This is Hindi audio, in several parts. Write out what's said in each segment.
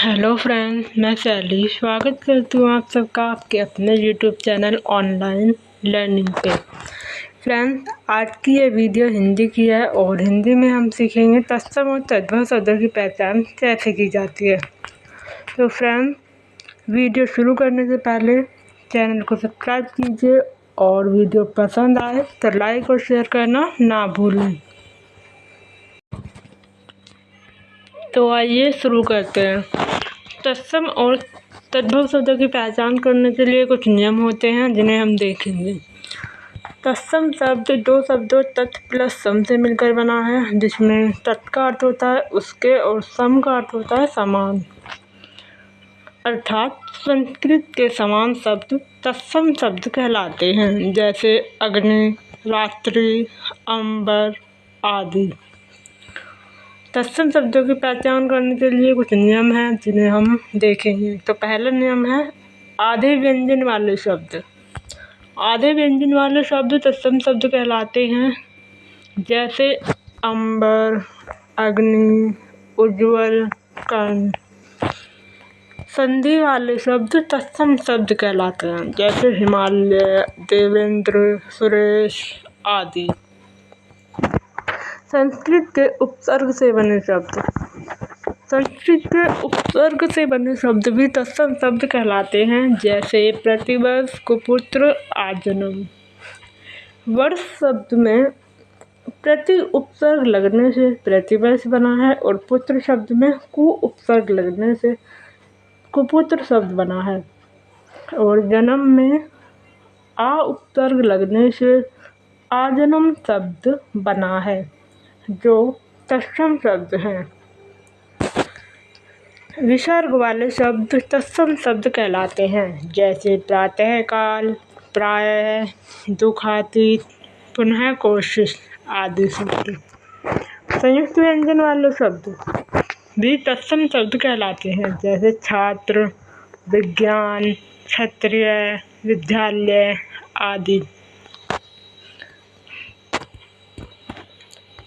हेलो फ्रेंड्स, मैं शैली स्वागत करती हूँ आप सबका आपके अपने यूट्यूब चैनल ऑनलाइन लर्निंग पे। फ्रेंड्स, आज की ये वीडियो हिंदी की है और हिंदी में हम सीखेंगे तत्सम और तद्भव शब्दों की पहचान कैसे की जाती है। तो फ्रेंड्स, वीडियो शुरू करने से पहले चैनल को सब्सक्राइब कीजिए और वीडियो पसंद आए तो लाइक और शेयर करना ना भूलें। तो आइए शुरू करते हैं। तत्सम और तद्भव शब्दों की पहचान करने के लिए कुछ नियम होते हैं जिन्हें हम देखेंगे। तत्सम शब्द दो शब्दों तत् प्लस सम से मिलकर बना है, जिसमें तत् का अर्थ होता है उसके और सम का अर्थ होता है समान। अर्थात संस्कृत के समान शब्द तत्सम शब्द कहलाते हैं, जैसे अग्नि, रात्रि, अंबर आदि। तत्सम शब्दों की पहचान करने के लिए कुछ नियम हैं जिन्हें हम देखेंगे। तो पहला नियम है आधे व्यंजन वाले शब्द। आधे व्यंजन वाले शब्द तत्सम शब्द कहलाते हैं, जैसे अंबर, अग्नि, उज्ज्वल, कर्ण। संधि वाले शब्द तत्सम शब्द कहलाते हैं, जैसे हिमालय, देवेंद्र, सुरेश आदि। संस्कृत के उपसर्ग से बने शब्द। संस्कृत के उपसर्ग से बने शब्द भी तत्सम शब्द कहलाते हैं, जैसे प्रतिवर्ष, कुपुत्र, आजन्म। वर्ष शब्द में प्रति उपसर्ग लगने से प्रतिवर्ष बना है और पुत्र शब्द में कु उपसर्ग लगने से कुपुत्र शब्द बना है, और जन्म में आ उपसर्ग लगने से आजन्म शब्द बना है, जो तत्सम शब्द हैं। विसर्ग वाले शब्द तत्सम शब्द कहलाते हैं, जैसे प्रातःकाल, प्रायः, दुखातीत, पुनः कोशिश आदि शब्द। संयुक्त व्यंजन वाले शब्द भी तत्सम शब्द कहलाते हैं, जैसे छात्र, विज्ञान, क्षत्रिय, विद्यालय आदि।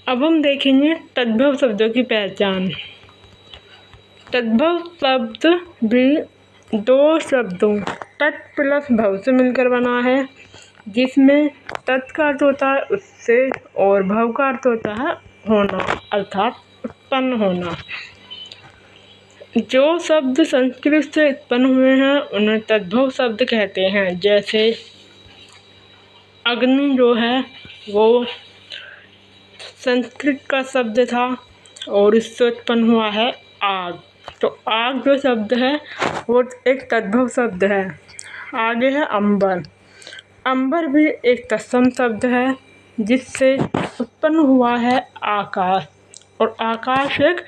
अब हम देखेंगे तद्भव शब्दों की पहचान। तद्भव शब्द भी दो शब्दों तत् प्लस भव से मिलकर बना है, जिसमें तत् का अर्थ होता है उससे और भव का अर्थ होता है होना, अर्थात उत्पन्न होना। जो शब्द संस्कृत से उत्पन्न हुए हैं उन्हें तद्भव शब्द कहते हैं, जैसे अग्नि जो है वो संस्कृत का शब्द था और इससे उत्पन्न हुआ है आग। तो आग जो शब्द है वो एक तद्भव शब्द है। आगे है अंबर। अंबर भी एक तत्सम शब्द है, जिससे उत्पन्न हुआ है आकाश, और आकाश एक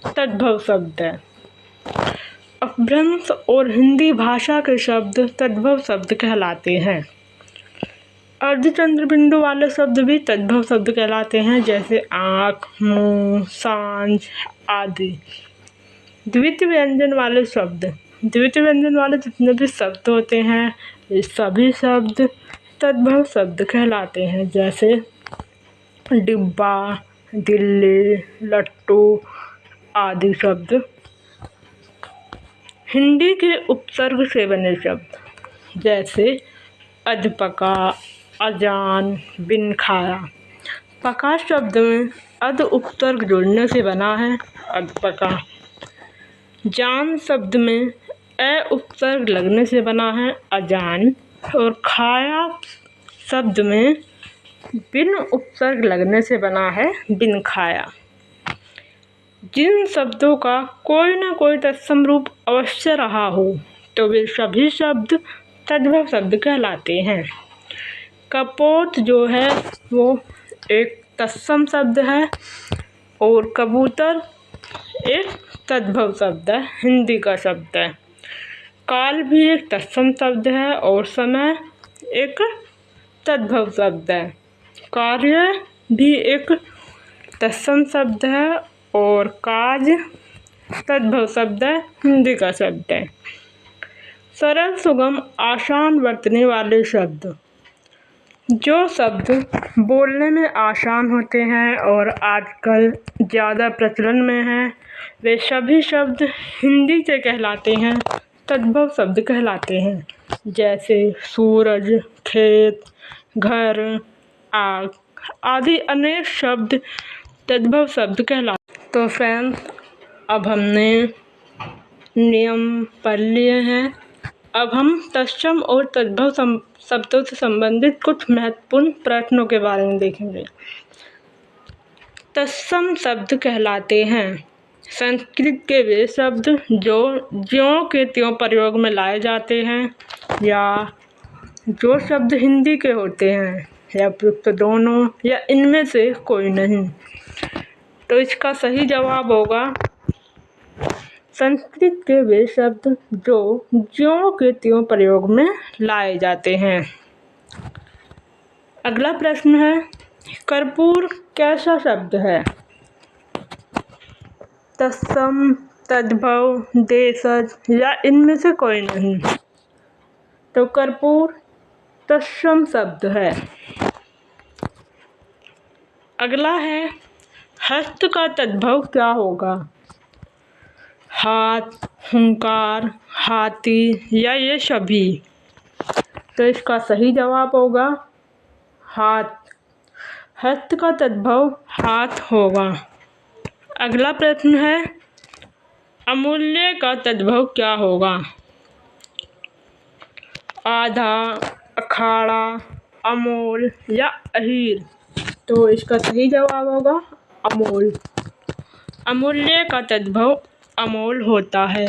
तद्भव शब्द है। अपभ्रंश और हिंदी भाषा के शब्द तद्भव शब्द कहलाते हैं। अर्धचंद्र बिंदु वाले शब्द भी तद्भव शब्द कहलाते हैं, जैसे आँख, मुंह, सांझ आदि। द्वितीय व्यंजन वाले शब्द। द्वितीय व्यंजन वाले जितने भी शब्द होते हैं ये सभी शब्द तद्भव शब्द कहलाते हैं, जैसे डिब्बा, दिल्ली, लट्टू आदि शब्द। हिंदी के उपसर्ग से बने शब्द, जैसे अधपका, अजान, बिन खाया। पका शब्द में अध उपसर्ग जुड़ने से बना है अधपका। जान शब्द में ए उपसर्ग लगने से बना है अजान, और खाया शब्द में बिन उपसर्ग लगने से बना है बिन खाया। जिन शब्दों का कोई न कोई तत्सम रूप अवश्य रहा हो तो वे सभी शब्द तद्भव शब्द कहलाते हैं। कपोत जो है वो एक तत्सम शब्द है और कबूतर एक तद्भव शब्द है, हिंदी का शब्द है। काल भी एक तत्सम शब्द है और समय एक तद्भव शब्द है। कार्य भी एक तत्सम शब्द है और काज तद्भव शब्द है, हिंदी का शब्द है। सरल, सुगम, आसान बरतने वाले शब्द। जो शब्द बोलने में आसान होते हैं और आजकल ज़्यादा प्रचलन में हैं वे सभी शब्द हिंदी के कहलाते हैं, तद्भव शब्द कहलाते हैं। जैसे सूरज, खेत, घर, आग आदि अनेक शब्द तद्भव शब्द कहलाते हैं। तो फ्रेंड्स, अब हमने नियम पढ़ लिए हैं। अब हम तत्सम और तद्भव शब्दों से संबंधित कुछ महत्वपूर्ण प्रश्नों के बारे में देखेंगे। तत्सम शब्द कहलाते हैं संस्कृत के वे शब्द जो ज्यों के त्यों प्रयोग में लाए जाते हैं, या जो शब्द हिंदी के होते हैं, या उपयुक्त दोनों, या इनमें से कोई नहीं। तो इसका सही जवाब होगा संस्कृत के वे शब्द जो ज्यों के त्यों प्रयोग में लाए जाते हैं। अगला प्रश्न है, कर्पूर कैसा शब्द है? तत्सम, तद्भव, देशज या इनमें से कोई नहीं। तो कर्पूर तत्सम शब्द है। अगला है, हस्त का तद्भव क्या होगा? हाथ, हुंकार, हाथी या ये सभी। तो इसका सही जवाब होगा हाथ। हस्त का तद्भव हाथ होगा। अगला प्रश्न है, अमूल्य का तद्भव क्या होगा? आधा, अखाड़ा, अमोल या अहीर। तो इसका सही जवाब होगा अमोल। अमूल्य का तद्भव अमोल होता है।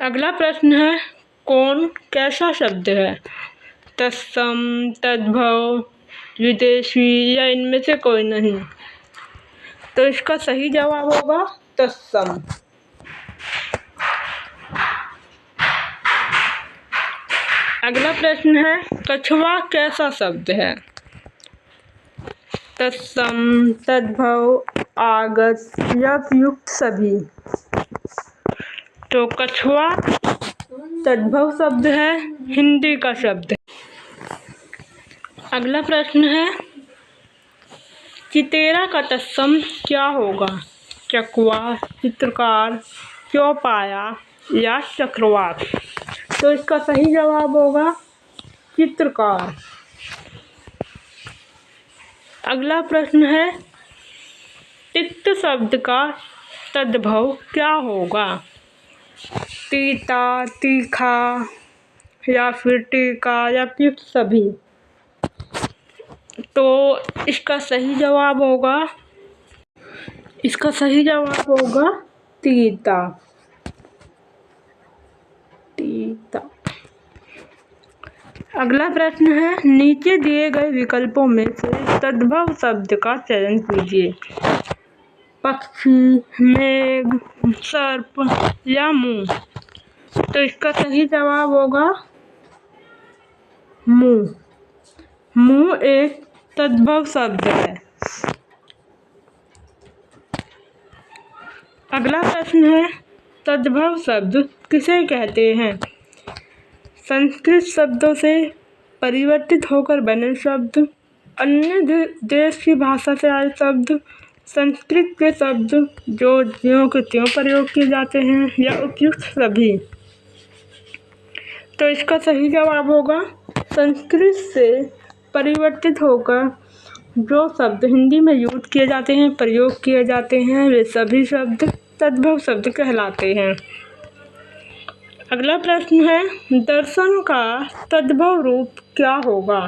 अगला प्रश्न है, कौन कैसा शब्द है? तत्सम, तद्भव, विदेशी या इनमें से कोई नहीं। तो इसका सही जवाब होगा तत्सम। अगला प्रश्न है, कछुआ कैसा शब्द है? तत्सम, तद्भव, आगत या उपयुक्त सभी। तो कछुआ तद्भव शब्द है, हिंदी का शब्द है। अगला प्रश्न है, चितेरा का तत्सम क्या होगा? चकवा, चित्रकार, चौपाया या चक्रवात। तो इसका सही जवाब होगा चित्रकार। अगला प्रश्न है, तिक्त शब्द का तद्भव क्या होगा? तीता, तीखा या फिर टीका या उपयुक्त सभी। तो इसका सही जवाब होगा तीता। अगला प्रश्न है, नीचे दिए गए विकल्पों में से तद्भव शब्द का चयन कीजिए। पक्षी, मेघ, सर्प या मुंह। तो इसका सही जवाब होगा मुंह। मुंह एक तद्भव शब्द है। अगला प्रश्न है, तद्भव शब्द किसे कहते हैं? संस्कृत शब्दों से परिवर्तित होकर बने शब्द, अन्य देश की भाषा से आए शब्द, संस्कृत के शब्द जो ज्यों के त्यों प्रयोग किए जाते हैं, या उपयुक्त सभी। तो इसका सही जवाब होगा संस्कृत से परिवर्तित होकर जो शब्द हिंदी में यूज किए जाते हैं, प्रयोग किए जाते हैं, वे सभी शब्द तद्भव शब्द कहलाते हैं। अगला प्रश्न है, दर्शन का तद्भव रूप क्या होगा?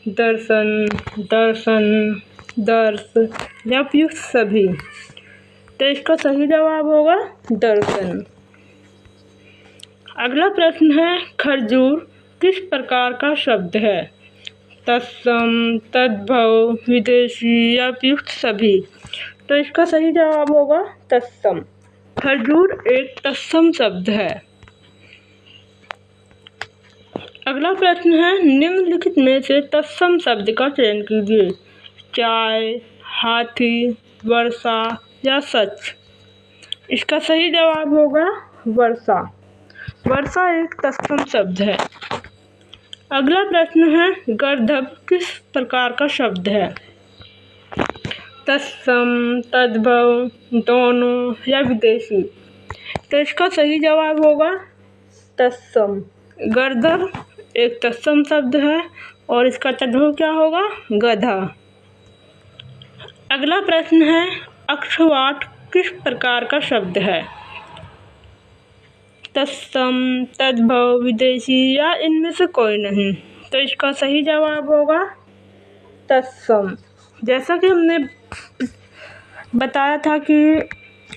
दर्शन, दर्शन, दर्श या उपयुक्त सभी। तो इसका सही जवाब होगा दर्शन। अगला प्रश्न है, खरजूर किस प्रकार का शब्द है? तत्सम, तद्भव, विदेशी या उपयुक्त सभी। तो इसका सही जवाब होगा तत्सम। खरजूर एक तत्सम शब्द है। अगला प्रश्न है, निम्नलिखित में से तत्सम शब्द का चयन कीजिए। चाय, हाथी, वर्षा या सच। इसका सही जवाब होगा वर्षा। वर्षा एक तत्सम शब्द है। अगला प्रश्न है, गर्दभ किस प्रकार का शब्द है? तत्सम, तद्भव, दोनों या विदेशी। तो इसका सही जवाब होगा तत्सम। गर्दर एक तत्सम शब्द है और इसका तद्भव क्या होगा? गधा। अगला प्रश्न है, अक्षवाट किस प्रकार का शब्द है? तत्सम, तद्भव, विदेशी या इनमें से कोई नहीं। तो इसका सही जवाब होगा तत्सम। जैसा कि हमने बताया था कि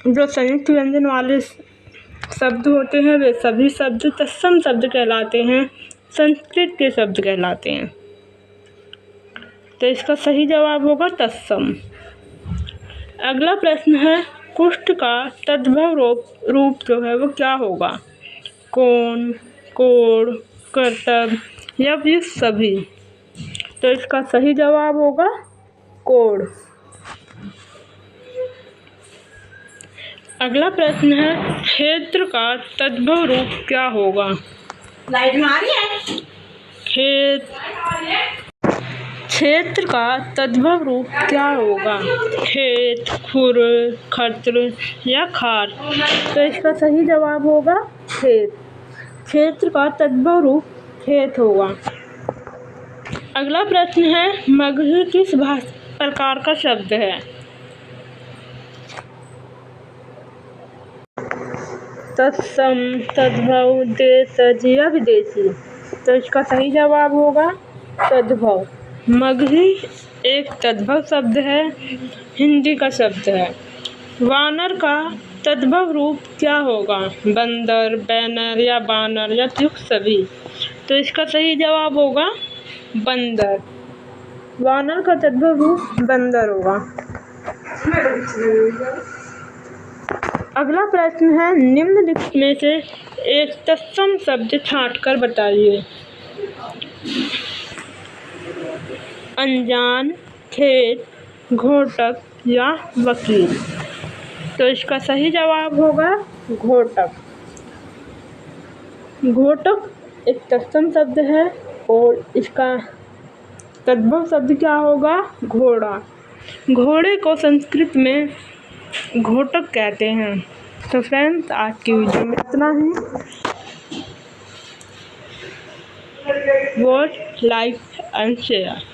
जो संयुक्त व्यंजन वाले शब्द होते हैं वे सभी शब्द तत्सम शब्द कहलाते हैं, संस्कृत के शब्द कहलाते हैं। तो इसका सही जवाब होगा तत्सम। अगला प्रश्न है, कुष्ठ का तद्भव रूप जो है वो क्या होगा? कोण, कोण, कर्तव्य या फिर सभी। तो इसका सही जवाब होगा कोण। अगला प्रश्न है, क्षेत्र का तद्भव रूप क्या होगा? लाइट मारी है। क्षेत्र का तद्भव रूप क्या होगा? खेत, खुर, खत्र या खार। तो इसका सही जवाब होगा खेत। क्षेत्र का तद्भव रूप खेत होगा। अगला प्रश्न है, मगही किस प्रकार का शब्द है? तत्सम, तद्भव, देशज या विदेशी। तो इसका सही जवाब होगा तद्भव। मगही एक तद्भव शब्द है, हिंदी का शब्द है। वानर का तद्भव रूप क्या होगा? बंदर, बैनर या बानर या फिर सभी। तो इसका सही जवाब होगा बंदर। वानर का तद्भव रूप बंदर होगा। अगला प्रश्न है, निम्नलिखित में से एक तत्सम शब्द छांटकर बताइए। अनजान, खेत, घोटक या वकील। तो इसका सही जवाब होगा घोटक। घोटक एक तत्सम शब्द है और इसका तद्भव शब्द क्या होगा? घोड़ा। घोड़े को संस्कृत में घोटक कहते हैं। तो फ्रेंड्स, आज की वीडियो में इतना ही। Watch, like and share.